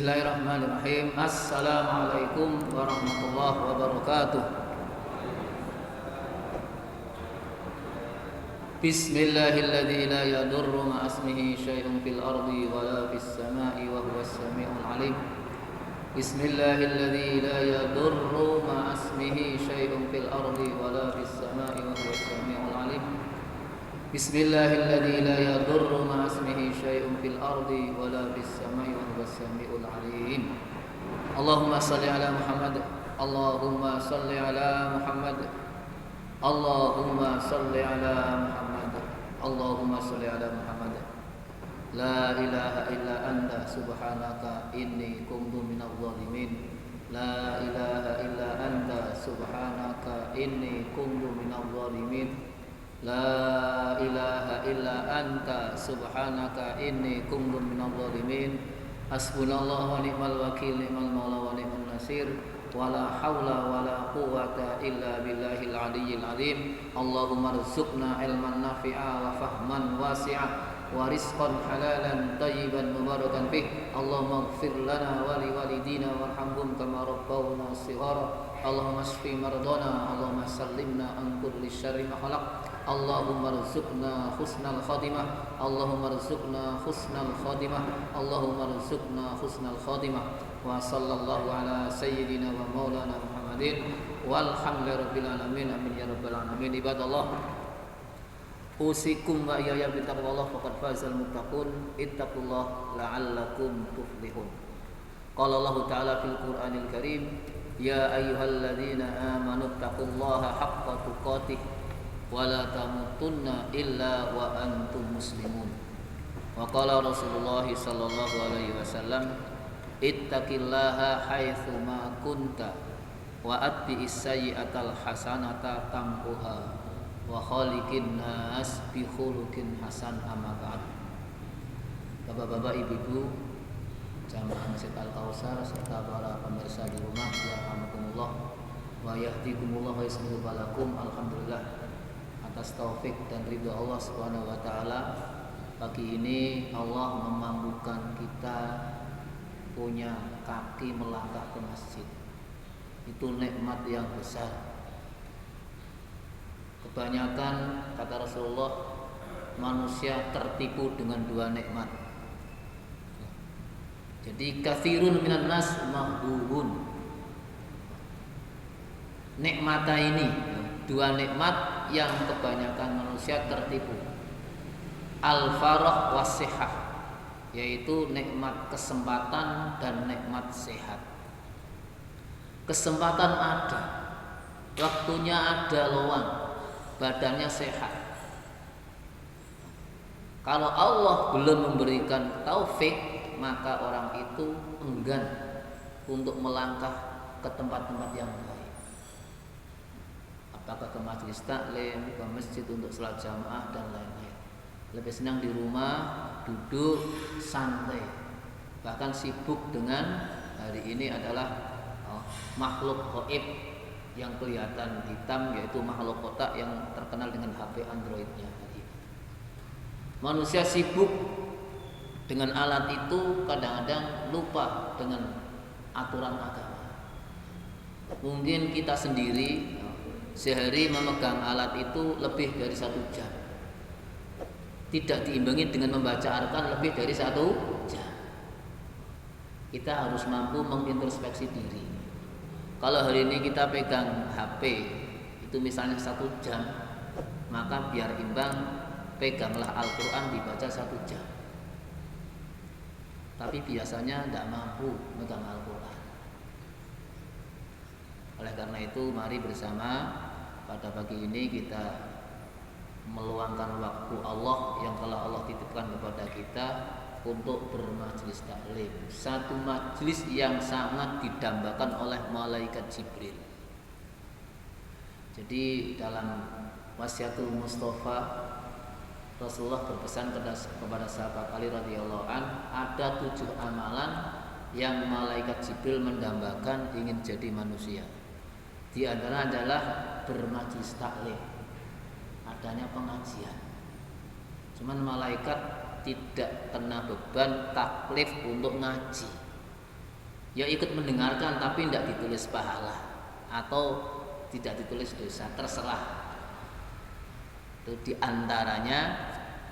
Bismillahirrahmanirrahim. Assalamualaikum warahmatullahi wabarakatuh. Bismillahilladzi la yadurru ma'asmihi syai'un fil ardi wala fis sama'i wa huwas sami'ul alim. Bismillahilladzi la yadurru ma'asmihi syai'un fil ardi wala fis sama'i wa huwas sami'ul alim. Bismillahilladzi la yadurru ma'asmihi syai'un fil ardi wala fis sama'i wa huwas sami'ul alim. Allahumma shalli ala Muhammad. Allahumma shalli ala Muhammad. Allahumma shalli ala Muhammad. Allahumma shalli ala Muhammad. La ilaha illa anta subhanaka inni kuntu minadh dhalimin. La ilaha illa anta subhanaka inni kuntu minadh dhalimin. La ilaha illa anta subhanaka inni kuntu minadh dhalimin. Hasbunallahu wa ni'mal wakil, ni'mal maula wa ni'man nasir. Wala haula wala quwwata illa billahil aliyyil azim. Allahumma rzuqna ilman nafi'a wa fahman wasi'a wa rizqan halalan tayyiban mubarakan fih. Allahumma ighfir lana wa liwalidina warhamhum kama rabbawna shighara. Allahumma shfi mardana, Allahumma sallimna an kulli syarri ma khalaq. Allahumma rzuqna husnal khatimah. Allahumma rzuqna husnal khatimah. Allahumma rzuqna husnal khatimah. Wa sallallahu ala sayyidina wa maulana Muhammadin walhamdulillahi rabbil alamin. Amin ya rabbal alamin. Ibadallah, usikum wa iyaya bittaqwallah faqad fazal muttaqun. Ittaqullah la'allakum tuflihun. Qala Allah ta'ala fil Qur'anil Karim, ya ayyuhalladzina amanu taqullaha haqqa tuqatih wa la tamutunna illa wa antum muslimun. Wa qala Rasulullah sallallahu alaihi wasallam, ittaqillaha haitsu ma kunta wa atbi'is sayyi'atal hasanata tamhuha wa khaliqin nas bi khuluqin hasan. Amma ba'd. Bapak-bapak, ibu-ibu, jamaah Masjid Al-Kautsar serta para pemirsa di rumah, yarhamukumullah wa yahdikumullah wa yuslihu balakum. Alhamdulillah atas taufik dan ridha Allah Subhanahu wa taala, pagi ini Allah memampukan kita punya kaki melangkah ke masjid. Itu nikmat yang besar. Kebanyakan, kata Rasulullah, manusia tertipu dengan dua nikmat. Jadi katsirun minan nas mahbubun. Nikmata ini, dua nikmat yang kebanyakan manusia tertipu. Al-farah was-sihah, yaitu nikmat kesempatan dan nikmat sehat. Kesempatan ada, waktunya ada luang, badannya sehat. Kalau Allah belum memberikan taufik, maka orang itu enggan untuk melangkah ke tempat-tempat yang baik. Apakah ke majelis taklim, ke masjid untuk salat jamaah dan lain-lain. Lebih senang di rumah, duduk santai. Bahkan sibuk dengan hari ini adalah makhluk gaib yang kelihatan hitam, yaitu makhluk kotak yang terkenal dengan HP Androidnya. Manusia sibuk dengan alat itu, kadang-kadang lupa dengan aturan agama. Mungkin kita sendiri sehari memegang alat itu lebih dari 1 jam, tidak diimbangi dengan membaca Al-Quran lebih dari 1 jam. Kita harus mampu mengintrospeksi diri. Kalau hari ini kita pegang HP itu misalnya 1 jam, maka biar imbang, peganglah Al-Quran dibaca 1 jam. Tapi biasanya tidak mampu megang Al-Quran. Oleh karena itu, mari bersama pada pagi ini kita meluangkan waktu Allah yang telah Allah titipkan kepada kita untuk bermajlis taklim. Satu majlis yang sangat didambakan oleh malaikat Jibril. Jadi dalam Wasiatul Mustafa, Rasulullah berpesan kepada sahabat Ali radhiyallahu an, ada 7 amalan yang malaikat Jibril mendambakan ingin jadi manusia. Di antara adalah bermajlis taklim, adanya pengajian. Cuman malaikat tidak kena beban taklif untuk ngaji. Ya ikut mendengarkan tapi tidak ditulis pahala atau tidak ditulis dosa, terserah. Itu diantaranya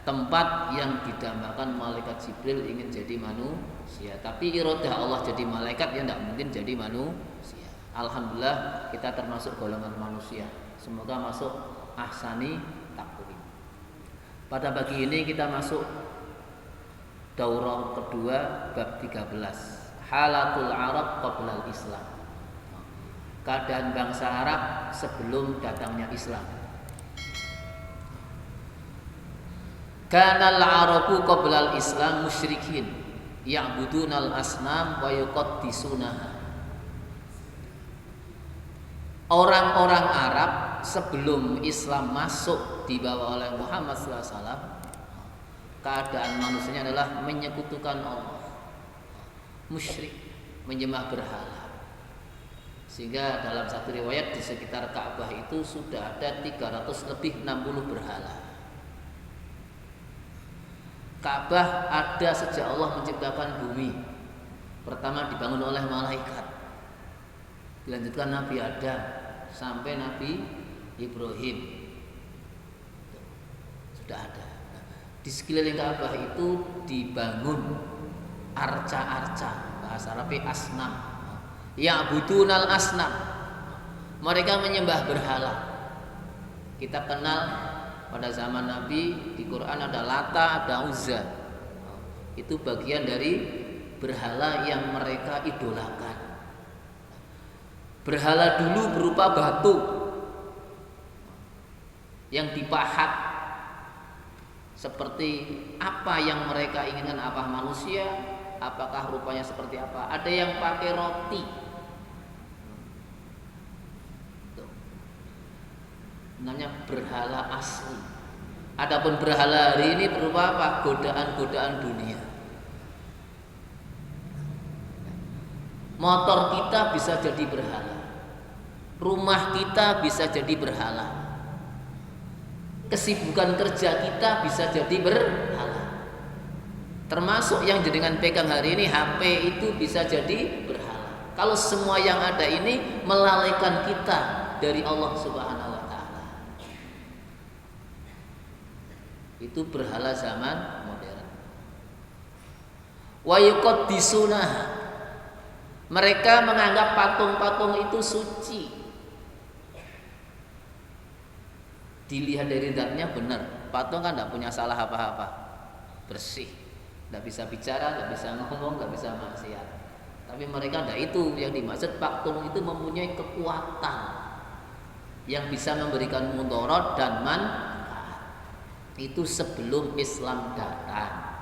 tempat yang didambakan malaikat Jibril ingin jadi manusia, tapi iradah Allah jadi malaikat ya tidak mungkin jadi manusia. Alhamdulillah kita termasuk golongan manusia. Semoga masuk ahsani taqwim. Pada pagi ini kita masuk daurah kedua bab 13. Halatul Arab qabla al-Islam. Keadaan bangsa Arab sebelum datangnya Islam. Kana al-Arabu qabla al-Islam musyrikin ya'budunal asnam wa yuqaddisunaha. Orang-orang Arab sebelum Islam masuk dibawa oleh Muhammad SAW, keadaan manusianya adalah menyekutukan Allah, musyrik, menyembah berhala. Sehingga dalam satu riwayat di sekitar Ka'bah itu sudah ada 360 berhala. Ka'bah ada sejak Allah menciptakan bumi. Pertama dibangun oleh malaikat, dilanjutkan Nabi Adam sampai Nabi Ibrahim. Sudah ada. Di sekeliling Ka'bah itu dibangun arca-arca, bahasa Arabnya asnam. Ya'budunal asnam. Mereka menyembah berhala. Kita kenal pada zaman Nabi di Quran ada Lata, ada Uzza. Itu bagian dari berhala yang mereka idolakan. Berhala dulu berupa batu yang dipahat seperti apa yang mereka inginkan, apa manusia, apakah rupanya seperti apa. Ada yang pakai roti. Tuh. Namanya berhala asli. Adapun berhala hari ini berupa apa? Godaan-godaan dunia. Motor kita bisa jadi berhala. Rumah kita bisa jadi berhala. Kesibukan kerja kita bisa jadi berhala. Termasuk yang jenengan pegang hari ini, HP itu bisa jadi berhala. Kalau semua yang ada ini melalaikan kita dari Allah Subhanahu wa taala. Itu berhala zaman modern. Wa yuqaddisuna. Mereka menganggap patung-patung itu suci. Dilihat dari zatnya benar, patung kan tidak punya salah apa-apa, bersih, tidak bisa bicara, tidak bisa ngomong, tidak bisa maksiat. Tapi mereka tidak, itu yang dimaksud. Patung itu mempunyai kekuatan yang bisa memberikan mudarat dan manfaat. Itu sebelum Islam datang.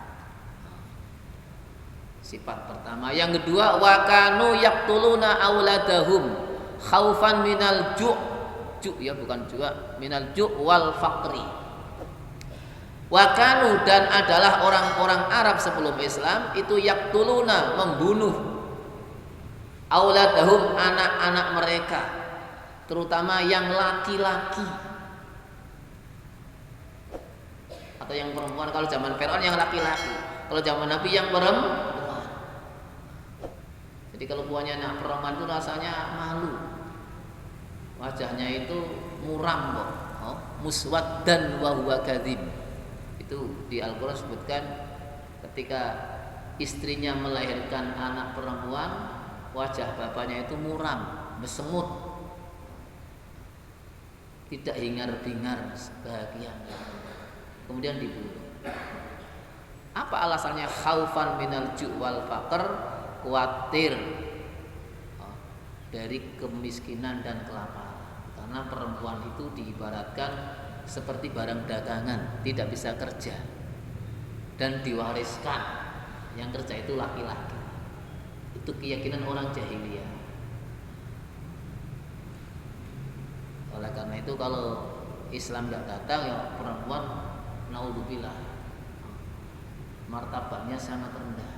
Sifat pertama. Yang kedua, wa kanu yaqtuluna auladahum khaufan minal ju'. Ya bukan juga minal ju' wal faqri. Wa kanu, dan adalah orang-orang Arab sebelum Islam itu yaqtuluna, membunuh auladahum, anak-anak mereka, terutama yang laki-laki atau yang perempuan. Kalau zaman Fir'aun yang laki-laki, kalau zaman Nabi yang perempuan. Jadi kalau punya anak perempuan itu rasanya malu. Wajahnya itu muram kok, muswaddan wa huwa kadzib. Itu di Al-Qur'an sebutkan ketika istrinya melahirkan anak perempuan, wajah bapaknya itu muram, bersemut, tidak hingar-bingar bahagia. Kemudian dibunuh. Apa alasannya? Khaufan minal ju' wal faqr, khawatir dari kemiskinan dan kelaparan. Karena perempuan itu diibaratkan seperti barang dagangan, tidak bisa kerja dan diwariskan. Yang kerja itu laki-laki. Itu keyakinan orang jahiliyah. Oleh karena itu kalau Islam tidak datang, ya perempuan naudzubillah, martabatnya sangat rendah,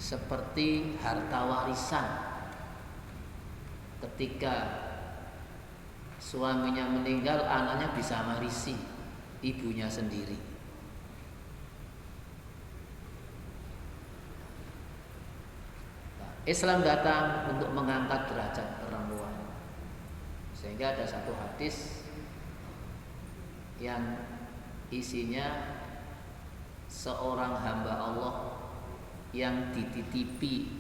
seperti harta warisan. Ketika suaminya meninggal, anaknya bisa marisi ibunya sendiri. Islam datang untuk mengangkat derajat perempuan. Sehingga ada satu hadis yang isinya seorang hamba Allah yang dititipi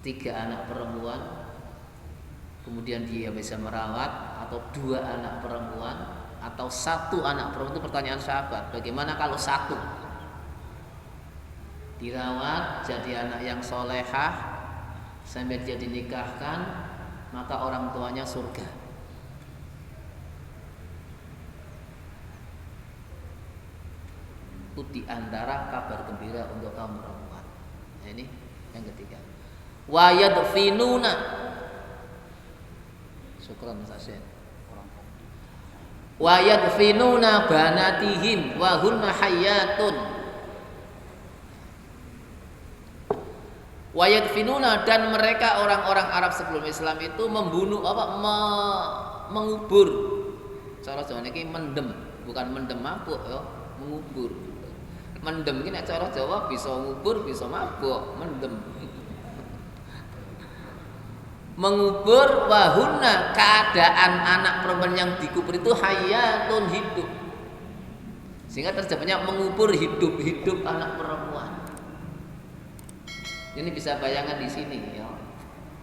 3 anak perempuan, kemudian dia bisa merawat, atau 2 anak perempuan atau 1 anak perempuan. Itu pertanyaan sahabat, bagaimana kalau 1 dirawat jadi anak yang solehah sampai dia dinikahkan, maka orang tuanya surga. Itu diantara kabar gembira untuk kaum perempuan. Nah, ini yang ketiga. Wa yadfinuna. Syukran Mas Asyid. Wa yadfinuna banatihim wa hunna hayyatun. Wa yadfinuna, dan mereka orang-orang Arab sebelum Islam itu membunuh mengubur. Cara Jawa niki mendem, bukan mendem mabuk ya, mengubur. Mendem iki nek cara Jawa bisa ngubur, bisa mabuk, mendem. Mengubur wahuna, keadaan anak perempuan yang dikubur itu hayatun, hidup. Sehingga terjemahnya mengubur hidup anak perempuan. Ini bisa bayangan di sini ya.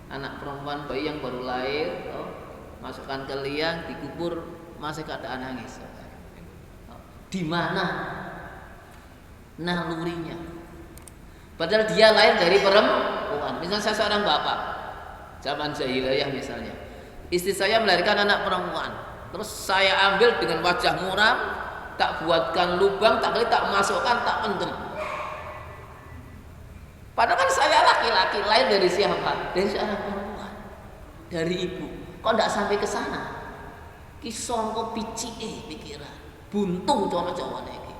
Anak perempuan bayi yang baru lahir, masukkan ke liang, dikubur masih keadaan nangis. Di mana nalurinya? Padahal dia lahir dari perempuan. Misalnya saya seorang bapak, zaman jahiliyah misalnya, istri saya melahirkan anak perempuan, terus saya ambil dengan wajah muram, tak buatkan lubang, tak masukkan, tak pendem. Padahal kan saya laki-laki, lahir dari siapa? Dari seorang perempuan, dari ibu. Kok tidak sampai ke sana? Kisongko pici pikiran, buntung cowok-cowok ini.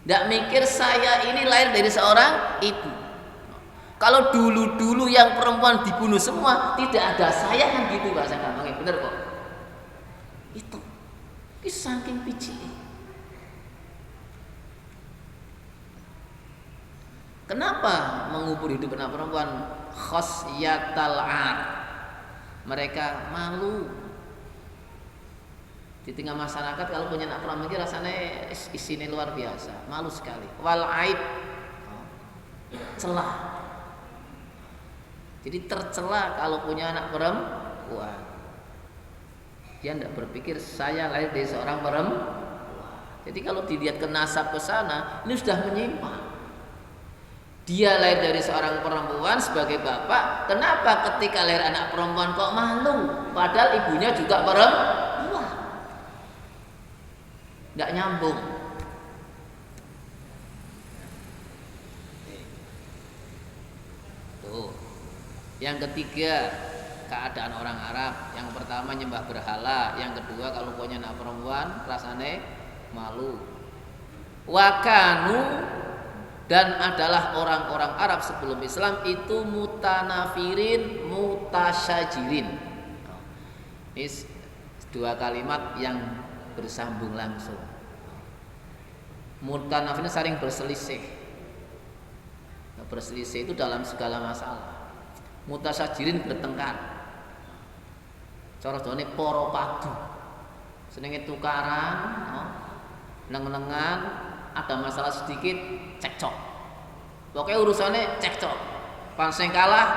Tidak mikir saya ini lahir dari seorang ibu. Kalau dulu yang perempuan dibunuh semua, tidak ada saya kan gitu bahasa gampangnya, bener kok. Itu saking pici. Kenapa mengubur hidup anak perempuan? Khasyatal ar. Mereka malu. Di tengah masyarakat kalau punya anak perempuan ini rasanya isinya luar biasa, malu sekali. Wal aib, celah. Jadi tercela kalau punya anak perempuan. Dia tidak berpikir saya lahir dari seorang perempuan. Jadi kalau dilihat ke nasab ke sana, ini sudah menyimpang. Dia lahir dari seorang perempuan sebagai bapak. Kenapa ketika lahir anak perempuan kok malu? Padahal ibunya juga perempuan. Tidak nyambung. Tuh. Yang ketiga, keadaan orang Arab. Yang pertama nyembah berhala. Yang kedua kalau punya anak perempuan rasane malu. Wakanu, dan adalah orang-orang Arab sebelum Islam itu mutanafirin, mutasyajirin. Ini 2 kalimat yang bersambung langsung. Mutanafirin saling berselisih. Berselisih itu dalam segala masalah. Mutasyajirin bertengkar. Cara jane para padu. Senenge tukaran, neng-nengan, ada masalah sedikit cekcok. Pokoknya urusannya cekcok. Pan sing kalah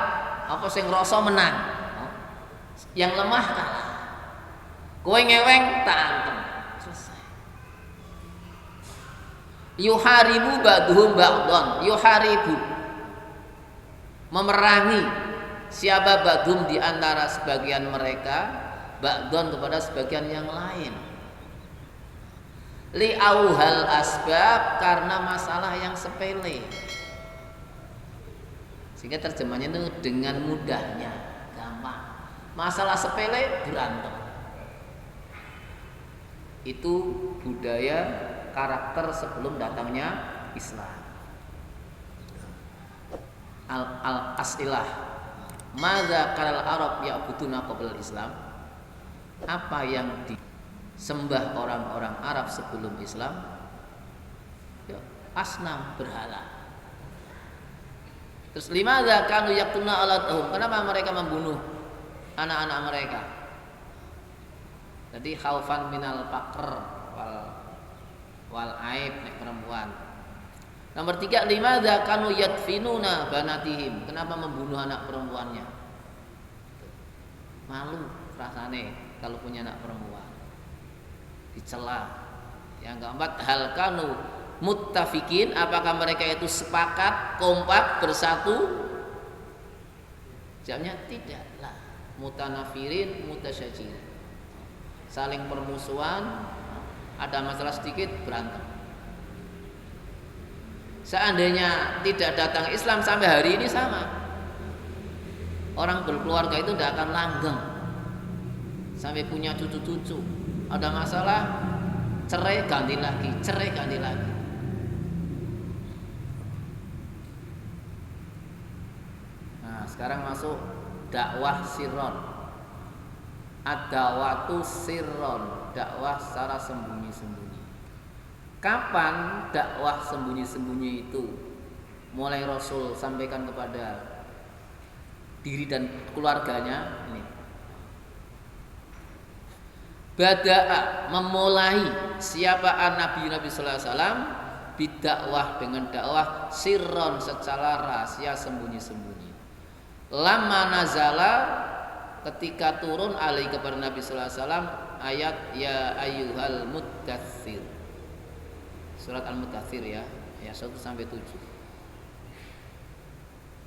apa sing ngrasa menang. Yang lemah kalah. Kowe ngeweng tak antem. Selesai. Yuharibu ba'dhum ba'dhan. Yuharibu, memerangi siapa ba'dhum di antara sebagian mereka ba'dhan kepada sebagian yang lain. Li'auhal asbab, karena masalah yang sepele. Sehingga terjemahnya itu dengan mudahnya, gampang. Masalah sepele berantem. Itu budaya karakter sebelum datangnya Islam. Al-as'ilah. Madza kalal Arab ya'buduna qabla Islam? Apa yang disembah orang-orang Arab sebelum Islam? Ya, asnam, berhala. Terus limadza kanu yaqtuluna auladahum? Kenapa mereka membunuh anak-anak mereka? Jadi khaufan minal faqr wal aib nek perempuan. Nomor 3, limadza kanu yadfinuna banatihim? Kenapa membunuh anak perempuannya? Malu rasane kalau punya anak perempuan. Dicela. Yang keempat, hal kanu muttafikin, apakah mereka itu sepakat, kompak, bersatu? Jawabnya tidaklah. Mutanafirin, mutasyajirin. Saling permusuhan, ada masalah sedikit berantem. Seandainya tidak datang Islam sampai hari ini sama. Orang berkeluarga itu tidak akan langgeng sampai punya cucu-cucu. Ada masalah, cerai ganti lagi, cerai ganti lagi. Nah, sekarang masuk dakwah sirron. Ad-da'watu sirron, dakwah secara sembunyi-sembunyi. Kapan dakwah sembunyi-sembunyi itu mulai Rasul sampaikan kepada diri dan keluarganya? Ini bada'a, memulai siapa Nabi sallallahu alaihi wasallam bidakwah, dengan dakwah sirron, secara rahasia, sembunyi-sembunyi. Lama nazala, ketika turun alaihi kepada Nabi sallallahu alaihi wasallam ayat ya ayyuhal muddatsir. Surat Al-Mudaththir ya, ayat 1 sampai 7.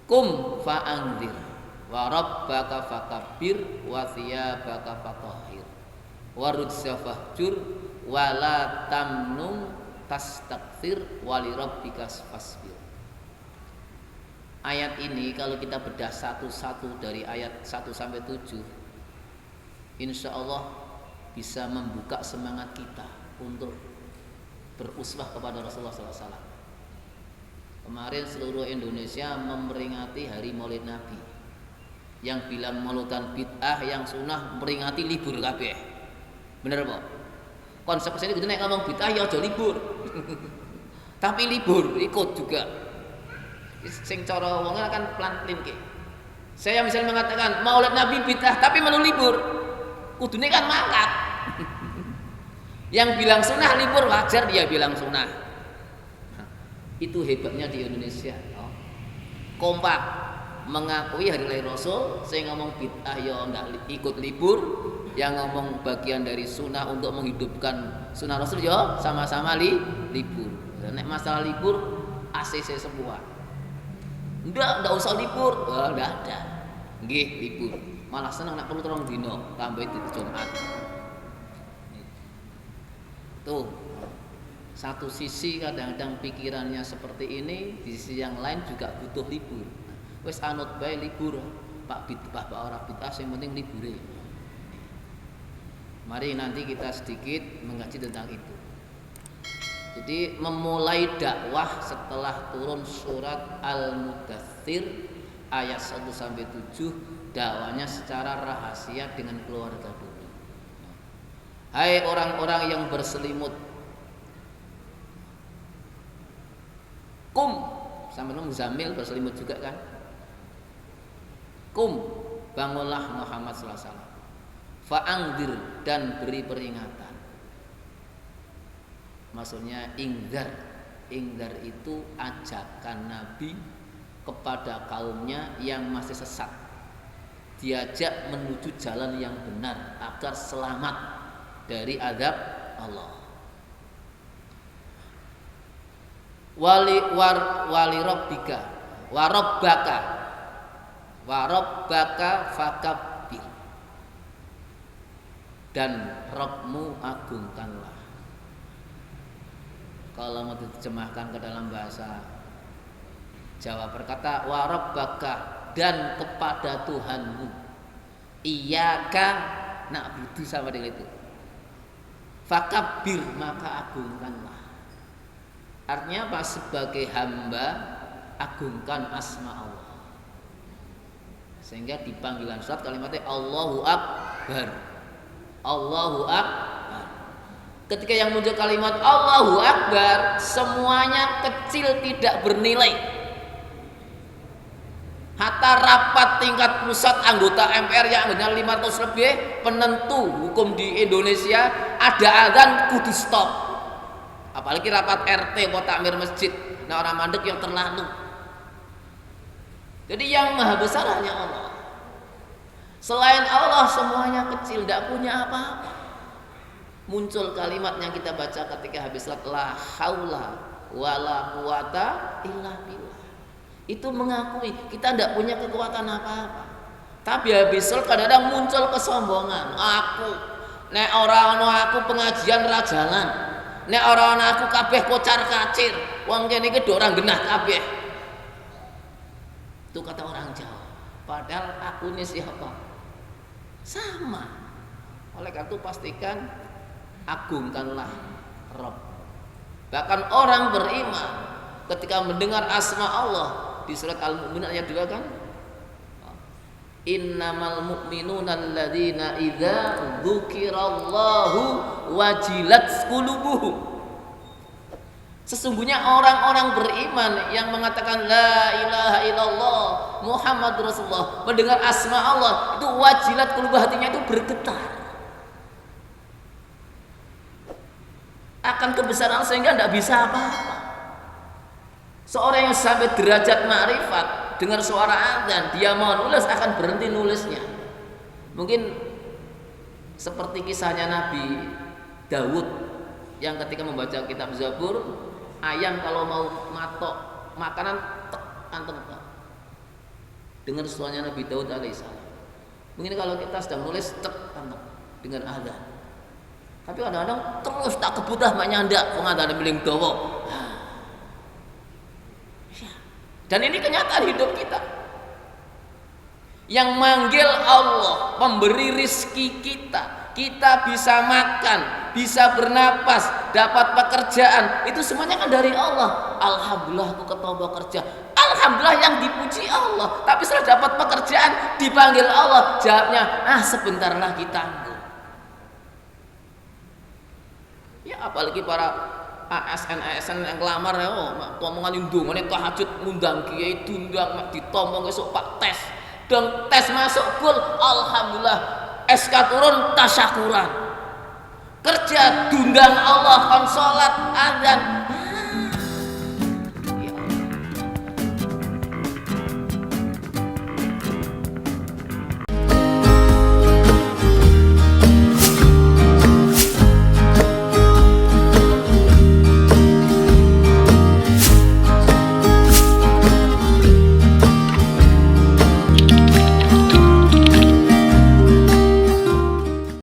Kum fa'anzir wa rabbaka fakabbir wa thiyabaka fatahhir wa rujza fahjur wa la tamnun tastakthir wa li rabbika fasbir. Ayat ini kalau kita bedah satu-satu dari ayat 1 sampai 7, insya Allah bisa membuka semangat kita untuk beruswah kepada Rasulullah SAW. Kemarin seluruh Indonesia memperingati hari Maulid Nabi. Yang bilang maulidan bid'ah, yang sunnah memperingati libur kabeh. Bener Pak? Konsekuensinya gitu, nek ngomong bid'ah ya aja libur. Tapi libur ikut juga. Sing cara wong kan plan-plan ke. Saya misalnya mengatakan Maulid Nabi bid'ah tapi melu libur. Kudune kan mangkat. Yang bilang sunnah libur wajar dia bilang sunnah. Itu hebatnya di Indonesia. Kompak mengakui hari lahir Rasul. Saya ngomong bid'ah ya enggak ikut libur. Yang ngomong bagian dari sunnah untuk menghidupkan sunnah Rasul ya sama-sama libur. Nek masalah libur ACC semua. Enggak usah libur. Oh, enggak ada. Nggih libur. Malah senang nak perlu 3 dino tambah itu Jumat. Tuh, satu sisi kadang-kadang pikirannya seperti ini, di sisi yang lain juga butuh libur. Wes anut bae libur, Pak bid'ah Pak ora bid'ah, yang penting libure. Mari nanti kita sedikit mengaji tentang itu. Jadi memulai dakwah setelah turun surat Al-Mudaththir ayat 1 sampai 7, dakwahnya secara rahasia dengan keluarga dulu. Hai orang-orang yang berselimut, kum, sama Muzammil berselimut juga kan? Kum, bangunlah Muhammad sallallahu alaihi wasallam. Fa'angdir, dan beri peringatan. Maksudnya ingdar. Ingdar itu ajakan Nabi kepada kaumnya yang masih sesat. Diajak menuju jalan yang benar agar selamat dari azab Allah. Wali rabbika wa rabbaka fakabbir, dan Rabbmu agungkanlah. Kalau mau diterjemahkan ke dalam bahasa Jawa berkata wa rabbaka, dan kepada Tuhanmu. Iyyaka na'budu, sama dengan itu. Fakabbir, maka agungkanlah. Artinya apa? Sebagai hamba agungkan asma Allah. Sehingga di panggilan surat kalimatnya Allahu Akbar. Allahu Akbar. Ketika yang muncul kalimat Allahu Akbar, semuanya kecil tidak bernilai. Hatta rapat tingkat pusat anggota MPR yang hanya 500 lebih penentu hukum di Indonesia, ada azan kudu stop. Apalagi rapat RT atau takmir masjid, nah orang mandek yang terlalu. Jadi yang maha besar hanya Allah. Selain Allah semuanya kecil, tidak punya apa-apa. Muncul kalimat yang kita baca ketika habis salat, la haula wala quwata illa billah. Itu mengakui kita tidak punya kekuatan apa-apa. Tapi habis salat kadang-kadang muncul kesombongan. Aku nek ora ono aku pengajian ra jalan. Nek ora ono aku kabeh kocar-kacir. Wong kene iki orang genah kabeh. Itu kata orang Jawa. Padahal aku ini siapa? Sama. Oleh karena itu pastikan agungkanlah Rabb. Bahkan orang beriman ketika mendengar asma Allah di surat Al-Mu'minun ayat 2 kan, innamal mu'minuna alladzina idza dzukirallahu wajilat qulubuhum. Sesungguhnya orang-orang beriman yang mengatakan la ilaha illallah Muhammad Rasulullah, mendengar asma Allah itu wajilat qulubuh, hatinya itu bergetar akan kebesaran sehingga tidak bisa apa-apa. Seorang yang sampai derajat ma'rifat dengar suara azan, dia mau nulis akan berhenti nulisnya. Mungkin seperti kisahnya Nabi Daud yang ketika membaca kitab Zabur, ayam kalau mau matok makanan tek anteng tek. Dengar suaranya Nabi Daud alaihissalam. Mungkin kalau kita sedang nulis tek anteng dengan azan. Tapi kadang-kadang terus tak kebutuh menyandak pengadaan miling dawa. Dan ini kenyataan hidup kita. Yang manggil Allah, pemberi rizki kita. Kita bisa makan, bisa bernapas, dapat pekerjaan. Itu semuanya kan dari Allah. Alhamdulillah aku ketoba kerja. Alhamdulillah yang dipuji Allah. Tapi setelah dapat pekerjaan, dipanggil Allah. Jawabnya, sebentar lagi tangguh. Ya apalagi para ASN yang kelamar ya, omongan indung, ini tahajud ngundang kiai diundang ditombong esok pak tes, dan tes masuk gol, alhamdulillah SK turun tasyakuran, kerja diundang Allah kon salat azan